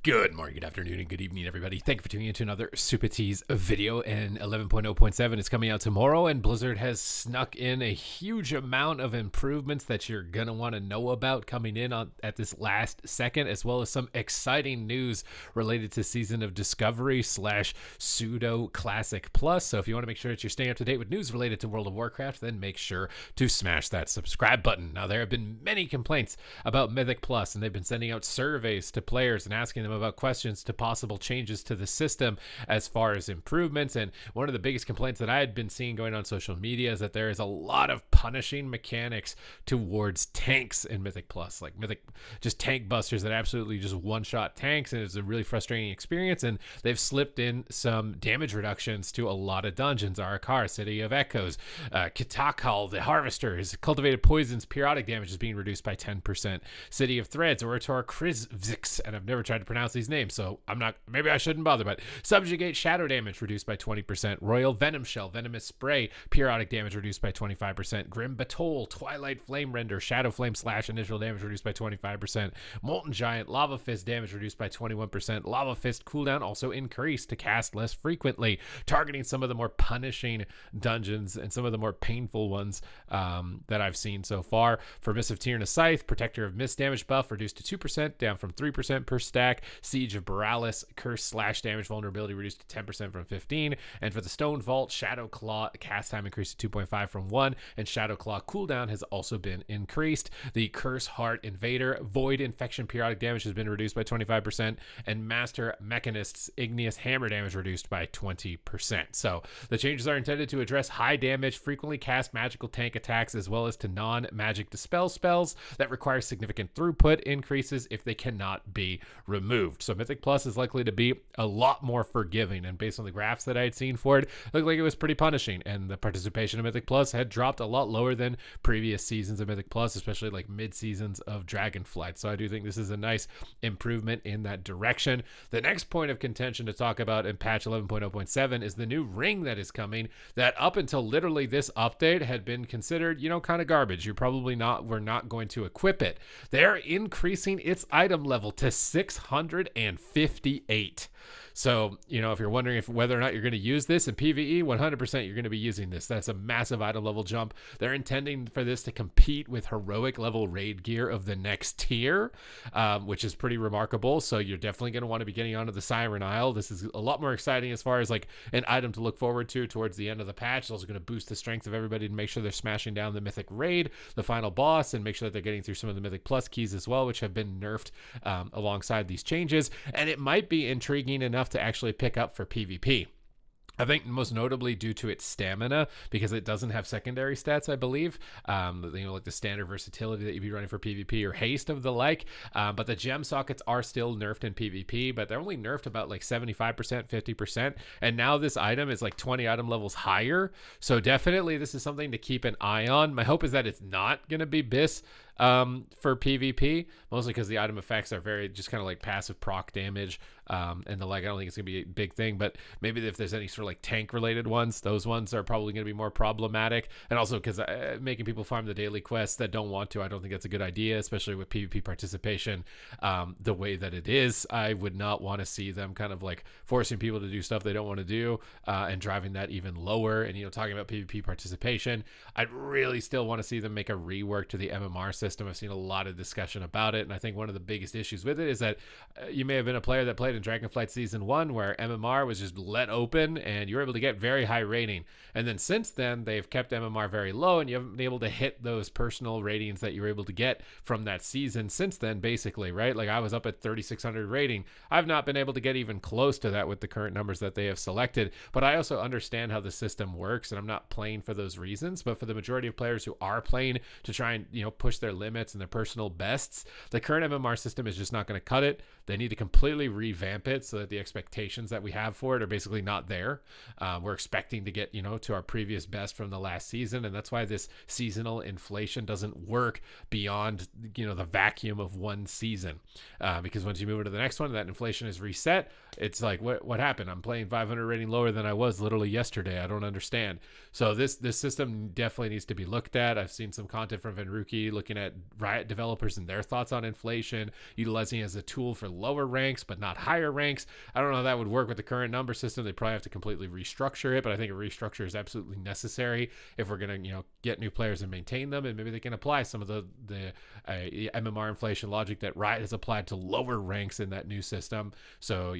Good morning, good afternoon, and good evening, everybody. Thank you for tuning in to another Supatease video, and 11.0.7 is coming out tomorrow, and Blizzard has snuck in a huge amount of improvements that you're going to want to know about coming in at this last second, as well as some exciting news related to Season of Discovery / Pseudo Classic Plus. So if you want to make sure that you're staying up to date with news related to World of Warcraft, then make sure to smash that subscribe button. Now, there have been many complaints about Mythic Plus, and they've been sending out surveys to players and asking them about questions to possible changes to the system as far as improvements. And one of the biggest complaints that I had been seeing going on social media is that there is a lot of punishing mechanics towards tanks in Mythic Plus, like Mythic just tank busters that absolutely just one-shot tanks, and it's a really frustrating experience. And they've slipped in some damage reductions to a lot of dungeons. Arakar, City of Echoes, Kitakal, the Harvester, his cultivated poisons periodic damage is being reduced by 10%. City of Threads, Orator Krizvix, and I've never tried to pronounce these names, so maybe I shouldn't bother, but Subjugate shadow damage reduced by 20%. Royal Venom Shell, Venomous Spray, periodic damage reduced by 25%. Grim Batol, Twilight Flame Render, Shadow Flame / initial damage reduced by 25%. Molten Giant, Lava Fist damage reduced by 21%. Lava Fist cooldown also increased to cast less frequently, targeting some of the more punishing dungeons and some of the more painful ones that I've seen so far. For Miss of Tyrna Scythe, Protector of Mist damage buff reduced to 2%, down from 3% per stack. Siege of Borealis, Curse / damage vulnerability reduced to 10% from 15. And for the Stone Vault, Shadow Claw cast time increased to 2.5 from 1, and Shadow Claw cooldown has also been increased. The Curse Heart Invader, Void Infection periodic damage has been reduced by 25%, and Master Mechanist's Igneous Hammer damage reduced by 20%. So the changes are intended to address high damage, frequently cast magical tank attacks, as well as to non-magic dispel spells that require significant throughput increases if they cannot be removed. So Mythic Plus is likely to be a lot more forgiving, and based on the graphs that I had seen for it, looked like it was pretty punishing, and the participation of Mythic Plus had dropped a lot lower than previous seasons of Mythic Plus, especially like mid-seasons of Dragonflight. So I do think this is a nice improvement in that direction. The next point of contention to talk about in patch 11.0.7 is the new ring that is coming, that up until literally this update had been considered, kind of garbage. We're not going to equip it. They're increasing its item level to 658. So, if you're wondering whether or not you're going to use this in PvE, 100% you're going to be using this. That's a massive item level jump. They're intending for this to compete with heroic level raid gear of the next tier, which is pretty remarkable. So you're definitely going to want to be getting onto the Siren Isle. This is a lot more exciting as far as like an item to look forward to towards the end of the patch. It's also going to boost the strength of everybody to make sure they're smashing down the Mythic raid, the final boss, and make sure that they're getting through some of the Mythic Plus keys as well, which have been nerfed alongside these changes. And it might be intriguing enough to actually pick up for PvP. I think most notably due to its stamina, because it doesn't have secondary stats, I believe, like the standard versatility that you'd be running for PvP or haste of the like. But the gem sockets are still nerfed in PvP, but they're only nerfed about like 75%, 50%. And now this item is like 20 item levels higher. So definitely this is something to keep an eye on. My hope is that it's not going to be BIS for PvP, mostly because the item effects are very just kind of like passive proc damage and the like. I don't think it's gonna be a big thing, but maybe if there's any sort of like tank related ones, those ones are probably going to be more problematic. And also because making people farm the daily quests that don't want to, I don't think that's a good idea, especially with PvP participation the way that it is. I would not want to see them kind of like forcing people to do stuff they don't want to do and driving that even lower. And talking about PvP participation, I'd really still want to see them make a rework to the MMR system. I've seen a lot of discussion about it, and I think one of the biggest issues with it is that you may have been a player that played in Dragonflight Season 1 where MMR was just let open and you were able to get very high rating, and then since then they've kept MMR very low and you haven't been able to hit those personal ratings that you were able to get from that season since then, basically, right? Like I was up at 3,600 rating. I've not been able to get even close to that with the current numbers that they have selected, but I also understand how the system works, and I'm not playing for those reasons. But for the majority of players who are playing to try and push their limits and their personal bests, the current MMR system is just not going to cut it. They need to completely revamp it so that the expectations that we have for it are basically not there. We're expecting to get to our previous best from the last season, and that's why this seasonal inflation doesn't work beyond the vacuum of one season, because once you move into the next one, that inflation is reset. It's like, what happened? I'm playing 500 rating lower than I was literally yesterday. I don't understand. So this system definitely needs to be looked at. I've seen some content from Venruki looking at Riot developers and their thoughts on inflation, utilizing it as a tool for lower ranks but not higher ranks. I don't know how that would work with the current number system. They probably have to completely restructure it, but I think a restructure is absolutely necessary if we're going to get new players and maintain them, and maybe they can apply some of the MMR inflation logic that Riot has applied to lower ranks in that new system. So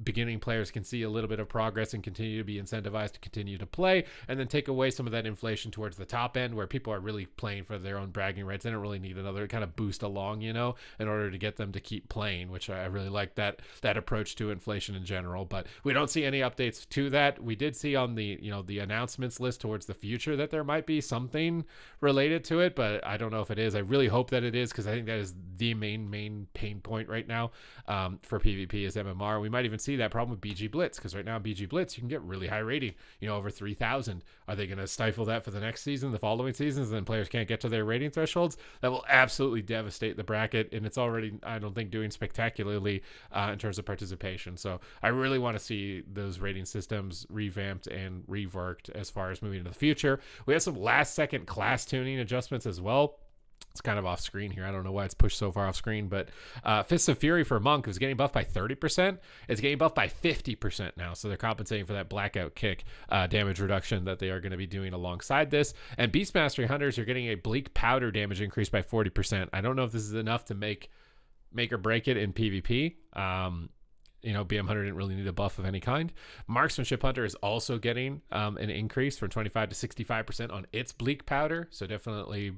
beginning players can see a little bit of progress and continue to be incentivized to continue to play, and then take away some of that inflation towards the top end where people are really playing for their own bragging rights. They don't really need another kind of boost along, in order to get them to keep playing, which I really like that approach to inflation in general. But we don't see any updates to that. We did see on the the announcements list towards the future that there might be something related to it, but I don't know if it is. I really hope that it is, because I think that is the main pain point right now for PvP is MMR. We might even see that problem with BG Blitz, because right now BG Blitz you can get really high rating, over 3,000. Are they going to stifle that for the next season, the following seasons, and then players can't get to their rating thresholds? That will absolutely devastate the bracket, and it's already, I don't think, doing spectacularly in terms of participation. So I really want to see those rating systems revamped and reworked as far as moving into the future. We have some last second class tuning adjustments as well. It's kind of off screen here. I don't know why it's pushed so far off screen, but Fists of Fury for Monk was getting buffed by 30%. It's getting buffed by 50% now. So they're compensating for that blackout kick damage reduction that they are going to be doing alongside this. And Beast Mastery Hunters are getting a Bleak Powder damage increase by 40%. I don't know if this is enough to make or break it in PvP. BM Hunter didn't really need a buff of any kind. Marksmanship Hunter is also getting an increase from 25 to 65% on its Bleak Powder. So definitely,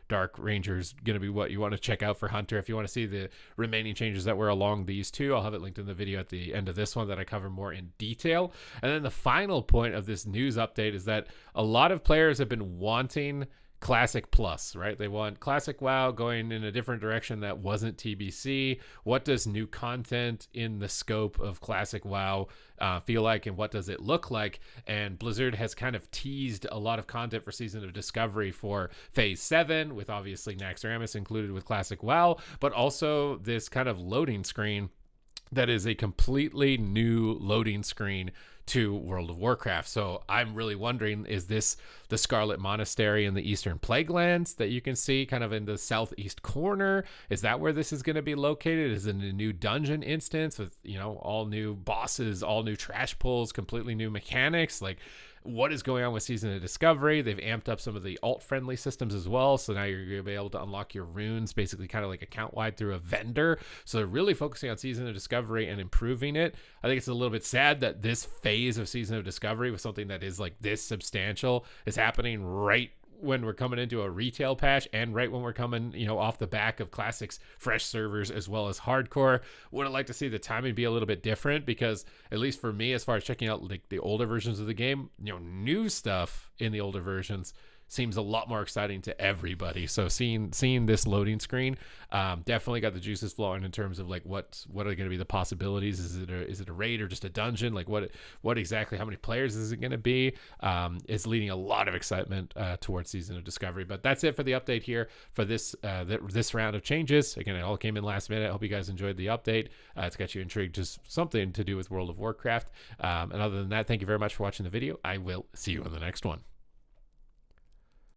Dark Ranger's going to be what you want to check out for Hunter. If you want to see the remaining changes that were along these two, I'll have it linked in the video at the end of this one that I cover more in detail. And then the final point of this news update is that a lot of players have been wanting Classic Plus, right? They want Classic WoW going in a different direction that wasn't TBC. What does new content in the scope of Classic WoW feel like, and what does it look like? And Blizzard has kind of teased a lot of content for Season of Discovery for Phase 7, with obviously Naxxramas included with Classic WoW, but also this kind of loading screen that is a completely new loading screen to World of Warcraft. So I'm really wondering, is this the Scarlet Monastery in the Eastern Plaguelands that you can see kind of in the southeast corner? Is that where this is going to be located? Is it a new dungeon instance with, all new bosses, all new trash pulls, completely new mechanics? Like, what is going on with Season of Discovery? They've amped up some of the alt-friendly systems as well, so now you're going to be able to unlock your runes basically kind of like account-wide through a vendor. So they're really focusing on Season of Discovery and improving it. I think it's a little bit sad that this phase of Season of Discovery with something that is like this substantial is happening right when we're coming into a retail patch, and right when we're coming, off the back of Classic's fresh servers as well as hardcore. Would have liked to see the timing be a little bit different, because at least for me, as far as checking out like the older versions of the game, new stuff in the older versions seems a lot more exciting to everybody. So seeing this loading screen definitely got the juices flowing in terms of like what are going to be the possibilities. Is it a raid or just a dungeon? Like what exactly, how many players is it going to be? It's leading a lot of excitement towards Season of Discovery. But that's it for the update here for this round of changes. Again, it all came in last minute. I hope you guys enjoyed the update. It's got you intrigued, just something to do with World of Warcraft. And other than that, thank you very much for watching the video. I will see you on the next one.